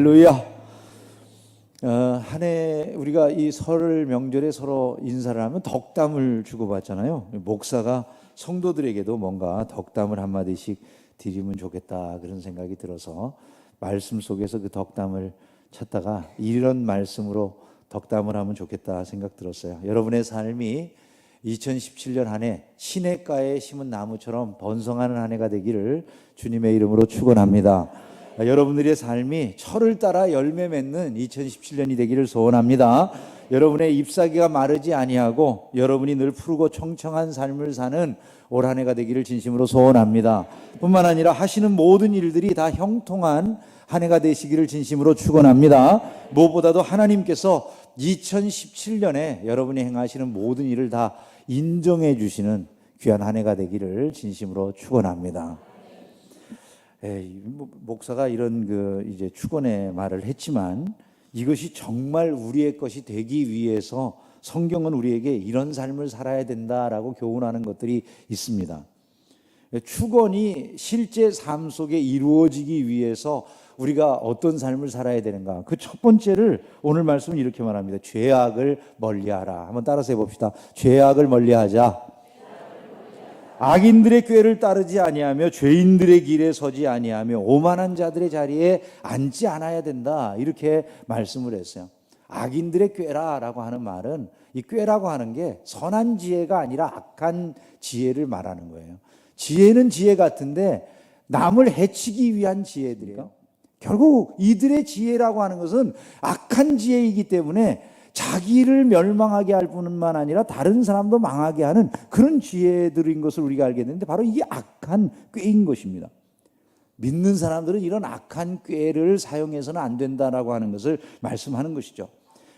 할렐루야. 한 해 우리가 이 설 명절에 서로 인사를 하면 덕담을 주고받잖아요. 목사가 성도들에게도 뭔가 덕담을 한마디씩 드리면 좋겠다 그런 생각이 들어서 말씀 속에서 그 덕담을 찾다가 이런 말씀으로 덕담을 하면 좋겠다 생각 들었어요. 여러분의 삶이 2017년 한 해 시냇가에 심은 나무처럼 번성하는 한 해가 되기를 주님의 이름으로 축원합니다. 여러분들의 삶이 철을 따라 열매 맺는 2017년이 되기를 소원합니다. 여러분의 잎사귀가 마르지 아니하고 여러분이 늘 푸르고 청청한 삶을 사는 올 한 해가 되기를 진심으로 소원합니다. 뿐만 아니라 하시는 모든 일들이 다 형통한 한 해가 되시기를 진심으로 축원합니다. 무엇보다도 하나님께서 2017년에 여러분이 행하시는 모든 일을 다 인정해 주시는 귀한 한 해가 되기를 진심으로 축원합니다. 목사가 이런 이제 축원의 말을 했지만 이것이 정말 우리의 것이 되기 위해서 성경은 우리에게 이런 삶을 살아야 된다라고 교훈하는 것들이 있습니다. 축원이 실제 삶 속에 이루어지기 위해서 우리가 어떤 삶을 살아야 되는가? 그 첫 번째를 오늘 말씀은 이렇게 말합니다. 죄악을 멀리하라. 한번 따라서 해봅시다. 죄악을 멀리하자. 악인들의 꾀를 따르지 아니하며 죄인들의 길에 서지 아니하며 오만한 자들의 자리에 앉지 않아야 된다. 이렇게 말씀을 했어요. 악인들의 꾀라라고 하는 말은 이 꾀라고 하는 게 선한 지혜가 아니라 악한 지혜를 말하는 거예요. 지혜는 지혜 같은데 남을 해치기 위한 지혜들이에요. 결국 이들의 지혜라고 하는 것은 악한 지혜이기 때문에 자기를 멸망하게 할 뿐만 아니라 다른 사람도 망하게 하는 그런 지혜들인 것을 우리가 알게 되는데 바로 이게 악한 꾀인 것입니다. 믿는 사람들은 이런 악한 꾀를 사용해서는 안 된다라고 하는 것을 말씀하는 것이죠.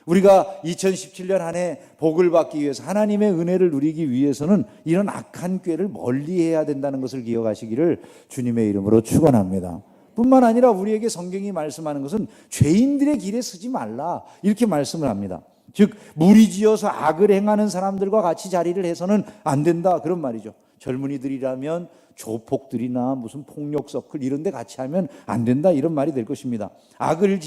우리가 2017년 한 해 복을 받기 위해서 하나님의 은혜를 누리기 위해서는 이런 악한 꾀를 멀리해야 된다는 것을 기억하시기를 주님의 이름으로 축원합니다. 뿐만 아니라 우리에게 성경이 말씀하는 것은 죄인들의 길에 서지 말라 이렇게 말씀을 합니다. 즉 무리지어서 악을 행하는 사람들과 같이 자리를 해서는 안 된다 그런 말이죠. 젊은이들이라면 조폭들이나 무슨 폭력 서클 이런 데 같이 하면 안 된다 이런 말이 될 것입니다. 악을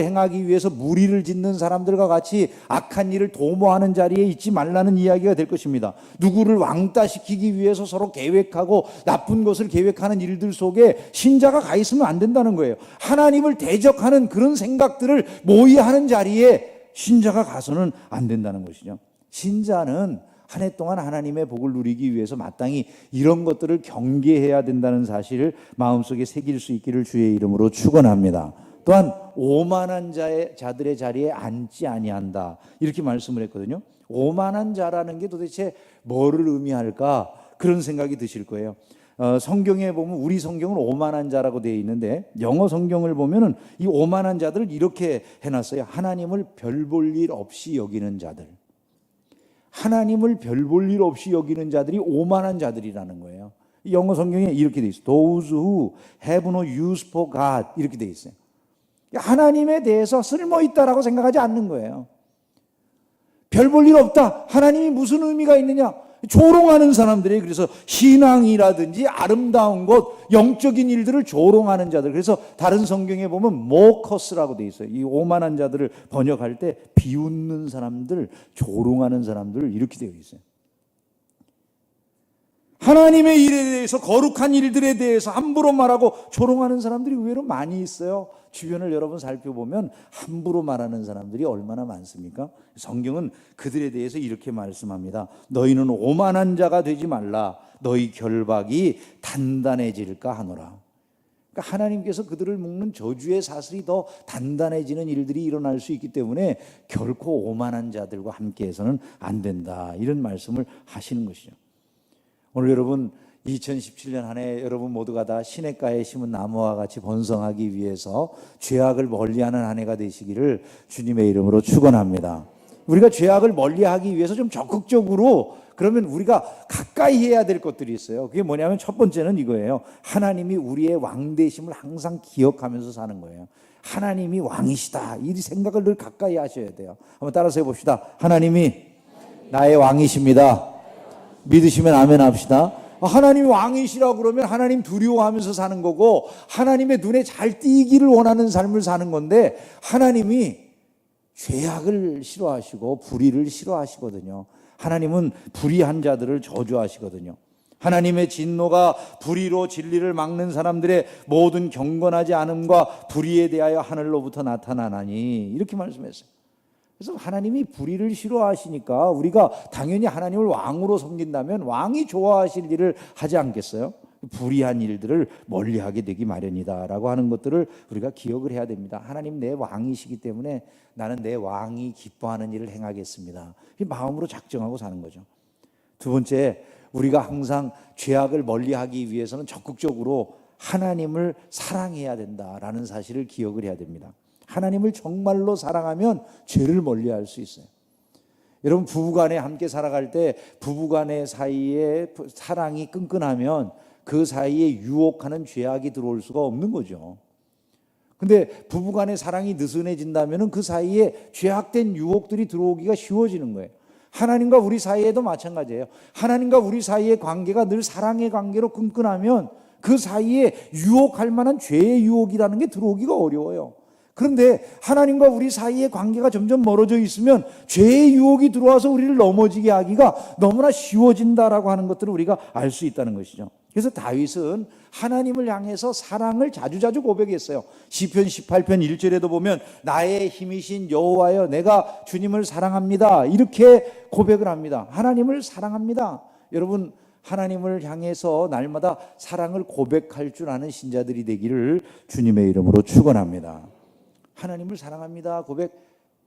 행하기 위해서 무리를 짓는 사람들과 같이 악한 일을 도모하는 자리에 있지 말라는 이야기가 될 것입니다. 누구를 왕따시키기 위해서 서로 계획하고 나쁜 것을 계획하는 일들 속에 신자가 가 있으면 안 된다는 거예요. 하나님을 대적하는 그런 생각들을 모의하는 자리에 신자가 가서는 안 된다는 것이죠. 신자는 한 해 동안 하나님의 복을 누리기 위해서 마땅히 이런 것들을 경계해야 된다는 사실을 마음속에 새길 수 있기를 주의 이름으로 축원합니다. 또한 오만한 자들의 자리에 앉지 아니한다 이렇게 말씀을 했거든요. 오만한 자라는 게 도대체 뭐를 의미할까 그런 생각이 드실 거예요. 성경에 보면 우리 성경은 오만한 자라고 되어 있는데 영어 성경을 보면은 이 오만한 자들을 이렇게 해놨어요. 하나님을 별 볼 일 없이 여기는 자들. 하나님을 별 볼 일 없이 여기는 자들이 오만한 자들이라는 거예요. 영어 성경에 이렇게 돼 있어요. Those who have no use for God 이렇게 돼 있어요. 하나님에 대해서 쓸모있다라고 생각하지 않는 거예요. 별 볼 일 없다. 하나님이 무슨 의미가 있느냐? 조롱하는 사람들이 그래서 신앙이라든지 아름다운 것, 영적인 일들을 조롱하는 자들. 그래서 다른 성경에 보면 모커스라고 돼 있어요. 이 오만한 자들을 번역할 때 비웃는 사람들, 조롱하는 사람들 이렇게 되어 있어요. 하나님의 일에 대해서 거룩한 일들에 대해서 함부로 말하고 조롱하는 사람들이 의외로 많이 있어요. 주변을 여러분 살펴보면 함부로 말하는 사람들이 얼마나 많습니까? 성경은 그들에 대해서 이렇게 말씀합니다. 너희는 오만한 자가 되지 말라. 너희 결박이 단단해질까 하노라. 그러니까 하나님께서 그들을 묶는 저주의 사슬이 더 단단해지는 일들이 일어날 수 있기 때문에 결코 오만한 자들과 함께해서는 안 된다. 이런 말씀을 하시는 것이죠. 오늘 여러분 2017년 한 해 여러분 모두가 다 시냇가에 심은 나무와 같이 번성하기 위해서 죄악을 멀리하는 한 해가 되시기를 주님의 이름으로 축원합니다. 우리가 죄악을 멀리하기 위해서 좀 적극적으로 그러면 우리가 가까이 해야 될 것들이 있어요. 그게 뭐냐면 첫 번째는 이거예요. 하나님이 우리의 왕 되심을 항상 기억하면서 사는 거예요. 하나님이 왕이시다 이 생각을 늘 가까이 하셔야 돼요. 한번 따라서 해봅시다. 하나님이 나의 왕이십니다. 믿으시면 아멘 합시다. 하나님이 왕이시라고 그러면 하나님 두려워하면서 사는 거고 하나님의 눈에 잘 띄기를 원하는 삶을 사는 건데 하나님이 죄악을 싫어하시고 불의를 싫어하시거든요. 하나님은 불의한 자들을 저주하시거든요. 하나님의 진노가 불의로 진리를 막는 사람들의 모든 경건하지 않음과 불의에 대하여 하늘로부터 나타나나니 이렇게 말씀했어요. 그래서 하나님이 불의를 싫어하시니까 우리가 당연히 하나님을 왕으로 섬긴다면 왕이 좋아하실 일을 하지 않겠어요? 불의한 일들을 멀리하게 되기 마련이다라고 하는 것들을 우리가 기억을 해야 됩니다. 하나님 내 왕이시기 때문에 나는 내 왕이 기뻐하는 일을 행하겠습니다. 이 마음으로 작정하고 사는 거죠. 두 번째, 우리가 항상 죄악을 멀리하기 위해서는 적극적으로 하나님을 사랑해야 된다라는 사실을 기억을 해야 됩니다. 하나님을 정말로 사랑하면 죄를 멀리할 수 있어요. 여러분, 부부간에 함께 살아갈 때 부부간의 사이에 사랑이 끈끈하면 그 사이에 유혹하는 죄악이 들어올 수가 없는 거죠. 근데 부부간의 사랑이 느슨해진다면 그 사이에 죄악된 유혹들이 들어오기가 쉬워지는 거예요. 하나님과 우리 사이에도 마찬가지예요. 하나님과 우리 사이의 관계가 늘 사랑의 관계로 끈끈하면 그 사이에 유혹할 만한 죄의 유혹이라는 게 들어오기가 어려워요. 그런데 하나님과 우리 사이의 관계가 점점 멀어져 있으면 죄의 유혹이 들어와서 우리를 넘어지게 하기가 너무나 쉬워진다라고 하는 것들을 우리가 알 수 있다는 것이죠. 그래서 다윗은 하나님을 향해서 사랑을 자주자주 고백했어요. 시편 18편 1절에도 보면 나의 힘이신 여호와여 내가 주님을 사랑합니다. 이렇게 고백을 합니다. 하나님을 사랑합니다. 여러분, 하나님을 향해서 날마다 사랑을 고백할 줄 아는 신자들이 되기를 주님의 이름으로 축원합니다. 하나님을 사랑합니다 고백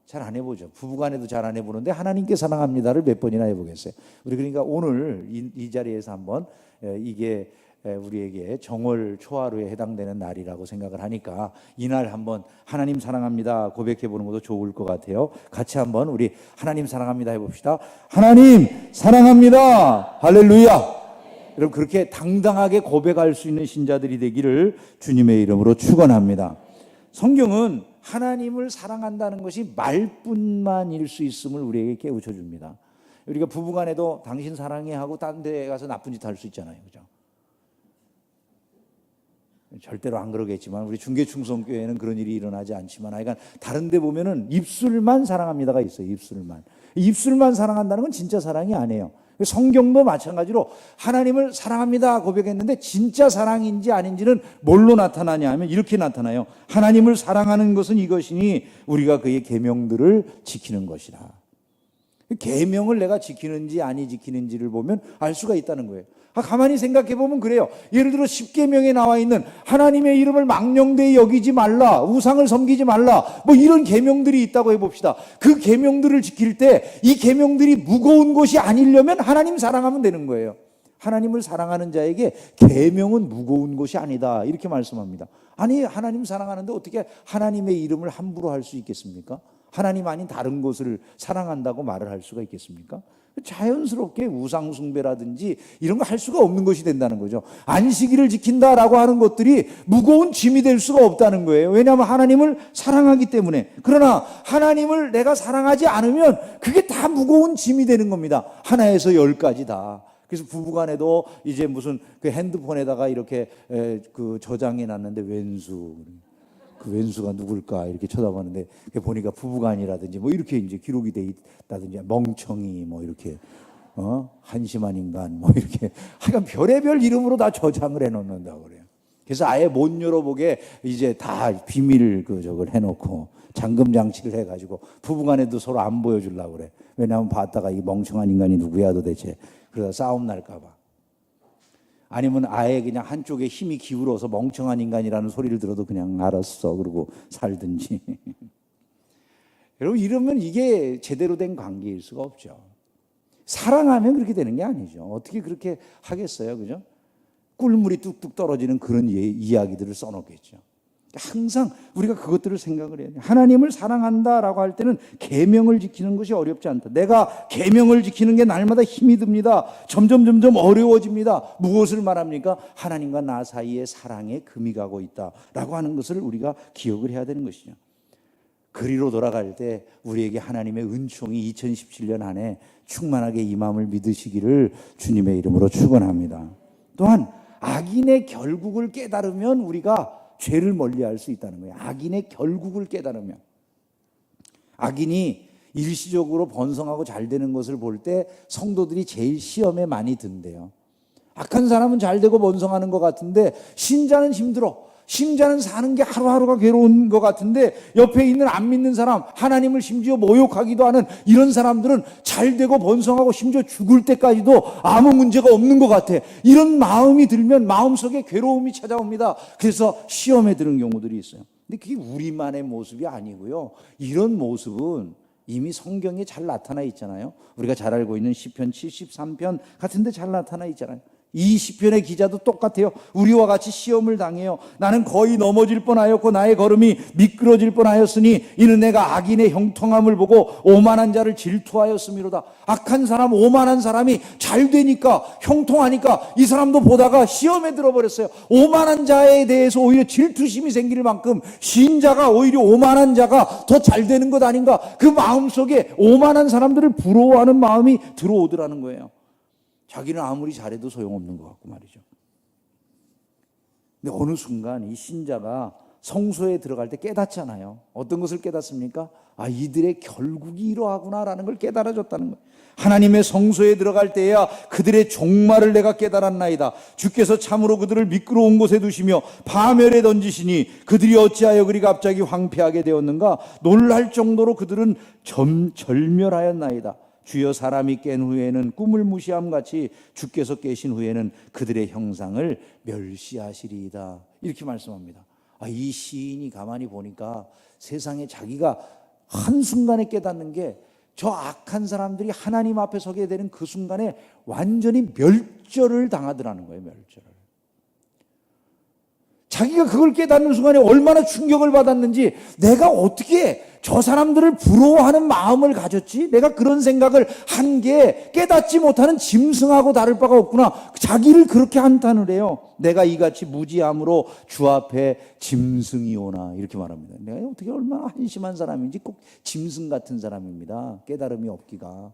잘 안 해보죠. 부부간에도 잘 안 해보는데 하나님께 사랑합니다를 몇 번이나 해보겠어요. 우리 그러니까 오늘 이 자리에서 한번 이게 우리에게 정월 초하루에 해당되는 날이라고 생각을 하니까 이날 한번 하나님 사랑합니다 고백해 보는 것도 좋을 것 같아요. 같이 한번 우리 하나님 사랑합니다 해봅시다. 하나님 사랑합니다. 할렐루야. 여러분, 그렇게 당당하게 고백할 수 있는 신자들이 되기를 주님의 이름으로 축원합니다. 성경은 하나님을 사랑한다는 것이 말뿐만일 수 있음을 우리에게 깨우쳐 줍니다. 우리가 부부간에도 당신 사랑해 하고 딴 데 가서 나쁜 짓 할 수 있잖아요. 그죠? 절대로 안 그러겠지만 우리 중계충성교회는 그런 일이 일어나지 않지만 하여간 다른 데 보면은 입술만 사랑합니다가 있어요. 입술만 사랑한다는 건 진짜 사랑이 아니에요. 성경도 마찬가지로 하나님을 사랑합니다 고백했는데 진짜 사랑인지 아닌지는 뭘로 나타나냐 하면 이렇게 나타나요. 하나님을 사랑하는 것은 이것이니 우리가 그의 계명들을 지키는 것이라. 계명을 내가 지키는지 아니 지키는지를 보면 알 수가 있다는 거예요. 가만히 생각해 보면 그래요. 예를 들어 10계명에 나와 있는 하나님의 이름을 망령되이 여기지 말라, 우상을 섬기지 말라, 뭐 이런 계명들이 있다고 해봅시다. 그 계명들을 지킬 때 이 계명들이 무거운 것이 아니려면 하나님 사랑하면 되는 거예요. 하나님을 사랑하는 자에게 계명은 무거운 것이 아니다 이렇게 말씀합니다. 아니, 하나님 사랑하는데 어떻게 하나님의 이름을 함부로 할 수 있겠습니까? 하나님 아닌 다른 것을 사랑한다고 말을 할 수가 있겠습니까? 자연스럽게 우상숭배라든지 이런 거 할 수가 없는 것이 된다는 거죠. 안식일을 지킨다라고 하는 것들이 무거운 짐이 될 수가 없다는 거예요. 왜냐하면 하나님을 사랑하기 때문에. 그러나 하나님을 내가 사랑하지 않으면 그게 다 무거운 짐이 되는 겁니다. 하나에서 10가지 다. 그래서 부부간에도 이제 무슨 그 핸드폰에다가 이렇게 그 저장해 놨는데 왼수, 그 왼수가 누굴까 이렇게 쳐다봤는데 보니까 부부간이라든지 뭐 이렇게 이제 기록이 돼 있다든지 멍청이 뭐 이렇게 한심한 인간 뭐 이렇게 하여간 별의별 이름으로 다 저장을 해 놓는다고 그래요. 그래서 아예 못 열어보게 이제 다 비밀 저걸 해놓고 잠금 장치를 해가지고 부부간에도 서로 안 보여주려고 그래. 왜냐하면 봤다가 이 멍청한 인간이 누구야 도대체 그러다 싸움 날까봐. 아니면 아예 그냥 한쪽에 힘이 기울어서 멍청한 인간이라는 소리를 들어도 그냥 알았어 그러고 살든지. 여러분, 이러면 이게 제대로 된 관계일 수가 없죠. 사랑하면 그렇게 되는 게 아니죠. 어떻게 그렇게 하겠어요, 그죠? 꿀물이 뚝뚝 떨어지는 그런 이야기들을 써놓겠죠. 항상 우리가 그것들을 생각을 해야 돼요. 하나님을 사랑한다라고 할 때는 계명을 지키는 것이 어렵지 않다. 내가 계명을 지키는 게 날마다 힘이 듭니다. 점점 어려워집니다. 무엇을 말합니까? 하나님과 나 사이에 사랑에 금이 가고 있다라고 하는 것을 우리가 기억을 해야 되는 것이죠. 그리로 돌아갈 때 우리에게 하나님의 은총이 2017년 안에 충만하게 임함을 믿으시기를 주님의 이름으로 축원합니다. 또한 악인의 결국을 깨달으면 우리가 죄를 멀리할 수 있다는 거예요. 악인의 결국을 깨달으면. 악인이 일시적으로 번성하고 잘 되는 것을 볼 때 성도들이 제일 시험에 많이 든대요. 악한 사람은 잘 되고 번성하는 것 같은데 신자는 힘들어. 신자는 사는 게 하루하루가 괴로운 것 같은데 옆에 있는 안 믿는 사람, 하나님을 심지어 모욕하기도 하는 이런 사람들은 잘 되고 번성하고 심지어 죽을 때까지도 아무 문제가 없는 것 같아. 이런 마음이 들면 마음속에 괴로움이 찾아옵니다. 그래서 시험에 드는 경우들이 있어요. 근데 그게 우리만의 모습이 아니고요. 이런 모습은 이미 성경에 잘 나타나 있잖아요. 우리가 잘 알고 있는 시편 73편 같은 데 잘 나타나 있잖아요. 이 시편의 기자도 똑같아요. 우리와 같이 시험을 당해요. 나는 거의 넘어질 뻔하였고 나의 걸음이 미끄러질 뻔하였으니 이는 내가 악인의 형통함을 보고 오만한 자를 질투하였음이로다. 악한 사람, 오만한 사람이 잘 되니까, 형통하니까 이 사람도 보다가 시험에 들어버렸어요. 오만한 자에 대해서 오히려 질투심이 생길 만큼 신자가 오히려 오만한 자가 더 잘 되는 것 아닌가, 그 마음속에 오만한 사람들을 부러워하는 마음이 들어오더라는 거예요. 자기는 아무리 잘해도 소용없는 것 같고 말이죠. 근데 어느 순간 이 신자가 성소에 들어갈 때 깨닫잖아요. 어떤 것을 깨닫습니까? 아, 이들의 결국이 이러하구나라는 걸 깨달아줬다는 거예요. 하나님의 성소에 들어갈 때야 그들의 종말을 내가 깨달았나이다. 주께서 참으로 그들을 미끄러운 곳에 두시며 파멸에 던지시니 그들이 어찌하여 그리 갑자기 황폐하게 되었는가. 놀랄 정도로 그들은 절멸하였나이다. 주여, 사람이 깬 후에는 꿈을 무시함 같이 주께서 깨신 후에는 그들의 형상을 멸시하시리이다. 이렇게 말씀합니다. 아, 이 시인이 가만히 보니까 세상에 자기가 한순간에 깨닫는 게 저 악한 사람들이 하나님 앞에 서게 되는 그 순간에 완전히 멸절을 당하더라는 거예요. 멸절을. 자기가 그걸 깨닫는 순간에 얼마나 충격을 받았는지, 내가 어떻게 저 사람들을 부러워하는 마음을 가졌지? 내가 그런 생각을 한 게 깨닫지 못하는 짐승하고 다를 바가 없구나. 자기를 그렇게 한탄을 해요. 내가 이같이 무지함으로 주 앞에 짐승이오나, 이렇게 말합니다. 내가 어떻게 얼마나 한심한 사람인지, 꼭 짐승 같은 사람입니다. 깨달음이 없기가.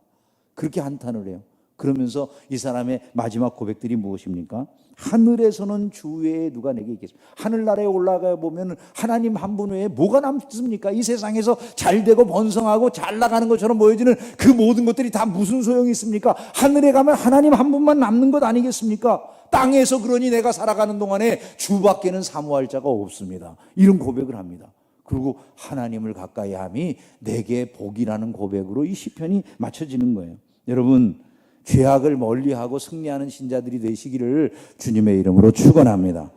그렇게 한탄을 해요. 그러면서 이 사람의 마지막 고백들이 무엇입니까? 하늘에서는 주 외에 누가 내게 있겠습니까? 하늘나라에 올라가 보면 하나님 한 분 외에 뭐가 남습니까? 이 세상에서 잘 되고 번성하고 잘 나가는 것처럼 보여지는 그 모든 것들이 다 무슨 소용이 있습니까? 하늘에 가면 하나님 한 분만 남는 것 아니겠습니까? 땅에서 그러니 내가 살아가는 동안에 주밖에는 사모할 자가 없습니다. 이런 고백을 합니다. 그리고 하나님을 가까이 함이 내게 복이라는 고백으로 이 시편이 맞춰지는 거예요. 여러분, 죄악을 멀리하고 승리하는 신자들이 되시기를 주님의 이름으로 축원합니다.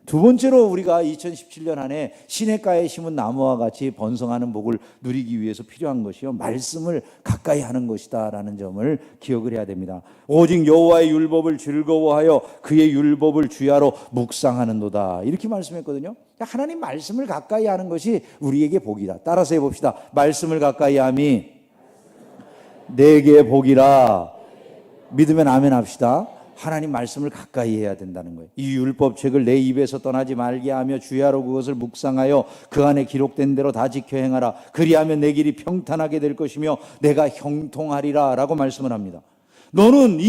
두 번째로 우리가 2017년 한 해 시냇가에 심은 나무와 같이 번성하는 복을 누리기 위해서 필요한 것이요, 말씀을 가까이 하는 것이다라는 점을 기억을 해야 됩니다. 오직 여호와의 율법을 즐거워하여 그의 율법을 주야로 묵상하는도다, 이렇게 말씀했거든요. 하나님 말씀을 가까이 하는 것이 우리에게 복이다. 따라서 해봅시다. 말씀을 가까이 함이 내게 복이라. 믿으면 아멘 합시다. 하나님 말씀을 가까이 해야 된다는 거예요. 이 율법책을 내 입에서 떠나지 말게 하며 주야로 그것을 묵상하여 그 안에 기록된 대로 다 지켜 행하라. 그리하면 내 길이 평탄하게 될 것이며 내가 형통하리라 라고 말씀을 합니다. 너는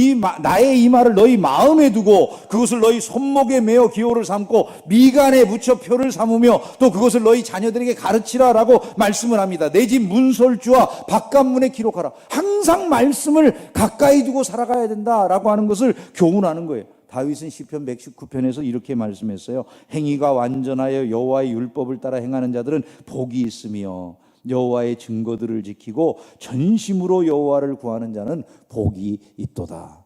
나의 이 말을 너희 마음에 두고 그것을 너희 손목에 메어 기호를 삼고 미간에 붙여 표를 삼으며 또 그것을 너희 자녀들에게 가르치라 라고 말씀을 합니다. 내 집 문설주와 바깥문에 기록하라. 항상 말씀을 가까이 두고 살아가야 된다라고 하는 것을 교훈하는 거예요. 다윗은 시편 119편에서 이렇게 말씀했어요. 행위가 완전하여 여호와의 율법을 따라 행하는 자들은 복이 있으며 여호와의 증거들을 지키고 전심으로 여호와를 구하는 자는 복이 있도다.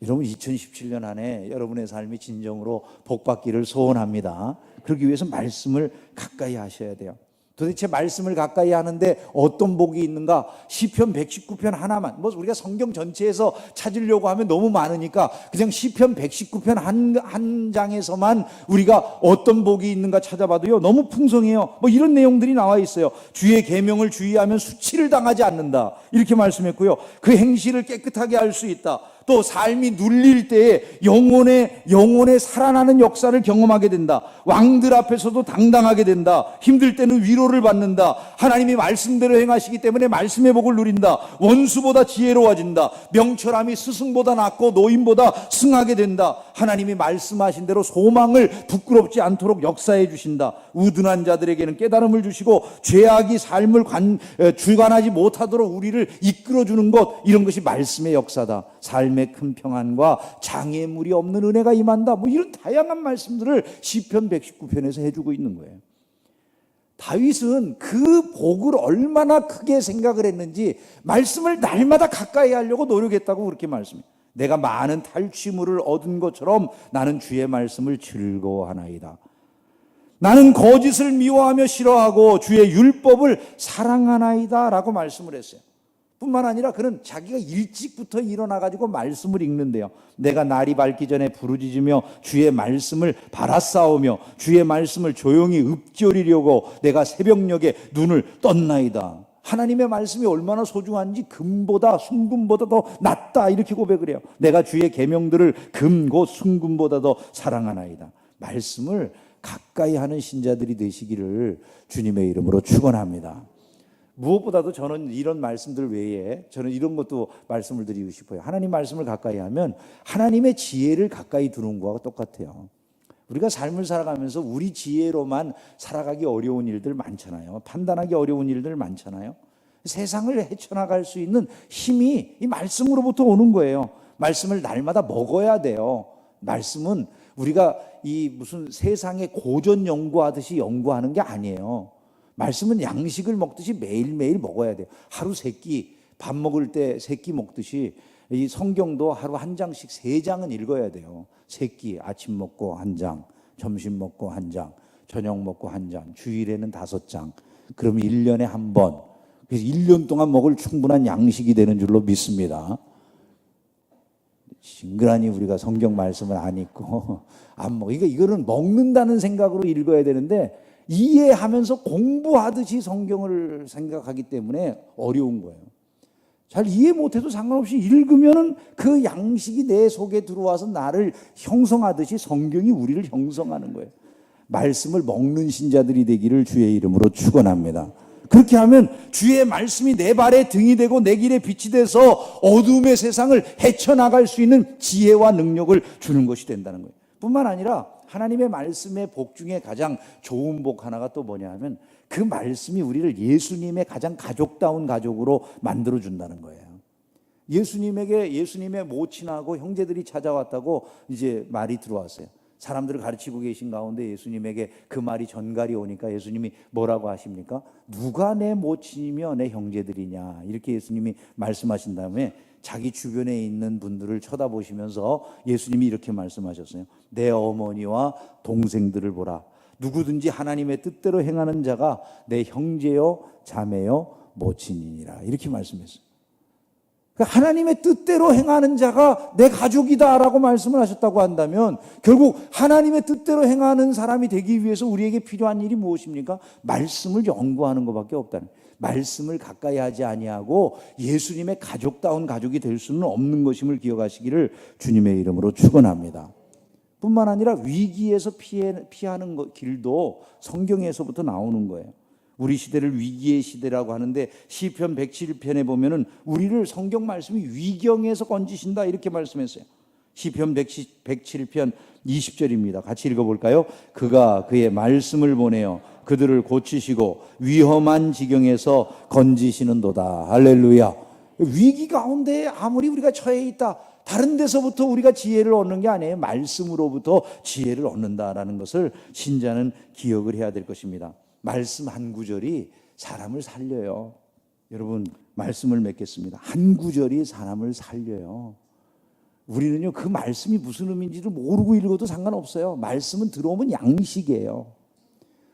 여러분, 2017년 안에 여러분의 삶이 진정으로 복받기를 소원합니다. 그러기 위해서 말씀을 가까이 하셔야 돼요. 도대체 말씀을 가까이 하는데 어떤 복이 있는가? 시편 119편 하나만, 우리가 성경 전체에서 찾으려고 하면 너무 많으니까 그냥 시편 119편 한 장에서만 우리가 어떤 복이 있는가 찾아봐도요, 너무 풍성해요. 이런 내용들이 나와 있어요. 주의 계명을 주의하면 수치를 당하지 않는다, 이렇게 말씀했고요. 그 행실을 깨끗하게 할 수 있다. 또 삶이 눌릴 때에 영혼의 살아나는 역사를 경험하게 된다. 왕들 앞에서도 당당하게 된다. 힘들 때는 위로를 받는다. 하나님이 말씀대로 행하시기 때문에 말씀의 복을 누린다. 원수보다 지혜로워진다. 명철함이 스승보다 낫고 노인보다 승하게 된다. 하나님이 말씀하신 대로 소망을 부끄럽지 않도록 역사해 주신다. 우둔한 자들에게는 깨달음을 주시고 죄악이 삶을 주관하지 못하도록 우리를 이끌어주는 것, 이런 것이 말씀의 역사다. 삶의 큰 평안과 장애물이 없는 은혜가 임한다. 뭐 이런 다양한 말씀들을 시편 119편에서 해주고 있는 거예요. 다윗은 그 복을 얼마나 크게 생각을 했는지 말씀을 날마다 가까이 하려고 노력했다고 그렇게 말씀해요. 내가 많은 탈취물을 얻은 것처럼 나는 주의 말씀을 즐거워하나이다. 나는 거짓을 미워하며 싫어하고 주의 율법을 사랑하나이다 라고 말씀을 했어요. 뿐만 아니라 그는 자기가 일찍부터 일어나가지고 말씀을 읽는데요. 내가 날이 밝기 전에 부르짖으며 주의 말씀을 바라싸우며 주의 말씀을 조용히 읊조리려고 내가 새벽녘에 눈을 떴나이다. 하나님의 말씀이 얼마나 소중한지 금보다 순금보다 더 낫다, 이렇게 고백을 해요. 내가 주의 계명들을 금 곧 순금보다 더 사랑하나이다. 말씀을 가까이 하는 신자들이 되시기를 주님의 이름으로 축원합니다. 무엇보다도 저는 이런 말씀들 외에 저는 이런 것도 말씀을 드리고 싶어요. 하나님 말씀을 가까이 하면 하나님의 지혜를 가까이 두는 것과 똑같아요. 우리가 삶을 살아가면서 우리 지혜로만 살아가기 어려운 일들 많잖아요. 판단하기 어려운 일들 많잖아요. 세상을 헤쳐나갈 수 있는 힘이 이 말씀으로부터 오는 거예요. 말씀을 날마다 먹어야 돼요. 말씀은 우리가 이 무슨 세상의 고전 연구하듯이 연구하는 게 아니에요. 말씀은 양식을 먹듯이 매일매일 먹어야 돼요. 하루 세 끼, 밥 먹을 때 세 끼 먹듯이 이 성경도 하루 한 장씩 3장은 읽어야 돼요. 세 끼, 아침 먹고 한 장, 점심 먹고 한 장, 저녁 먹고 한 장, 주일에는 5장. 그러면 1년에 한 번. 그래서 1년 동안 먹을 충분한 양식이 되는 줄로 믿습니다. 징그러니 우리가 성경 말씀을 안 읽고 안 먹어. 이거는 먹는다는 생각으로 읽어야 되는데 이해하면서 공부하듯이 성경을 생각하기 때문에 어려운 거예요. 잘 이해 못해도 상관없이 읽으면 그 양식이 내 속에 들어와서 나를 형성하듯이 성경이 우리를 형성하는 거예요. 말씀을 먹는 신자들이 되기를 주의 이름으로 축원합니다. 그렇게 하면 주의 말씀이 내 발에 등이 되고 내 길에 빛이 돼서 어둠의 세상을 헤쳐나갈 수 있는 지혜와 능력을 주는 것이 된다는 거예요. 뿐만 아니라 하나님의 말씀의 복 중에 가장 좋은 복 하나가 또 뭐냐 하면 그 말씀이 우리를 예수님의 가장 가족다운 가족으로 만들어준다는 거예요. 예수님의 모친하고 형제들이 찾아왔다고 이제 말이 들어왔어요. 사람들을 가르치고 계신 가운데 예수님에게 그 말이 전갈이 오니까 예수님이 뭐라고 하십니까? 누가 내 모친이며 내 형제들이냐, 이렇게 예수님이 말씀하신 다음에 자기 주변에 있는 분들을 쳐다보시면서 예수님이 이렇게 말씀하셨어요. 내 어머니와 동생들을 보라. 누구든지 하나님의 뜻대로 행하는 자가 내 형제요 자매요 모친이니라, 이렇게 말씀했어요. 하나님의 뜻대로 행하는 자가 내 가족이다라고 말씀을 하셨다고 한다면 결국 하나님의 뜻대로 행하는 사람이 되기 위해서 우리에게 필요한 일이 무엇입니까? 말씀을 연구하는 것밖에 없다는 거예요. 말씀을 가까이 하지 아니하고 예수님의 가족다운 가족이 될 수는 없는 것임을 기억하시기를 주님의 이름으로 축원합니다. 뿐만 아니라 위기에서 피하는 길도 성경에서부터 나오는 거예요. 우리 시대를 위기의 시대라고 하는데 시편 107편에 보면은 우리를 성경 말씀이 위경에서 건지신다, 이렇게 말씀했어요. 시편 107편 20절입니다. 같이 읽어볼까요? 그가 그의 말씀을 보내어 그들을 고치시고 위험한 지경에서 건지시는도다. 할렐루야. 위기 가운데 아무리 우리가 처해 있다, 다른 데서부터 우리가 지혜를 얻는 게 아니에요. 말씀으로부터 지혜를 얻는다라는 것을 신자는 기억을 해야 될 것입니다. 말씀 한 구절이 사람을 살려요. 여러분, 말씀을 맺겠습니다. 한 구절이 사람을 살려요. 우리는요, 그 말씀이 무슨 의미인지를 모르고 읽어도 상관없어요. 말씀은 들어오면 양식이에요.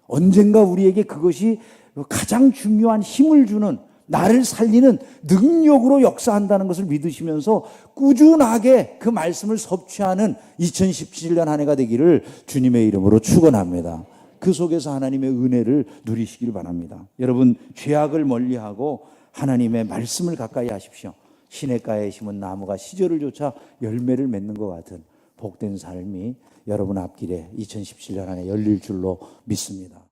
언젠가 우리에게 그것이 가장 중요한 힘을 주는, 나를 살리는 능력으로 역사한다는 것을 믿으시면서 꾸준하게 그 말씀을 섭취하는 2017년 한 해가 되기를 주님의 이름으로 축원합니다. 그 속에서 하나님의 은혜를 누리시길 바랍니다. 여러분, 죄악을 멀리하고 하나님의 말씀을 가까이 하십시오. 시냇가에 심은 나무가 시절을 쫓아 열매를 맺는 것 같은 복된 삶이 여러분 앞길에 2017년 안에 열릴 줄로 믿습니다.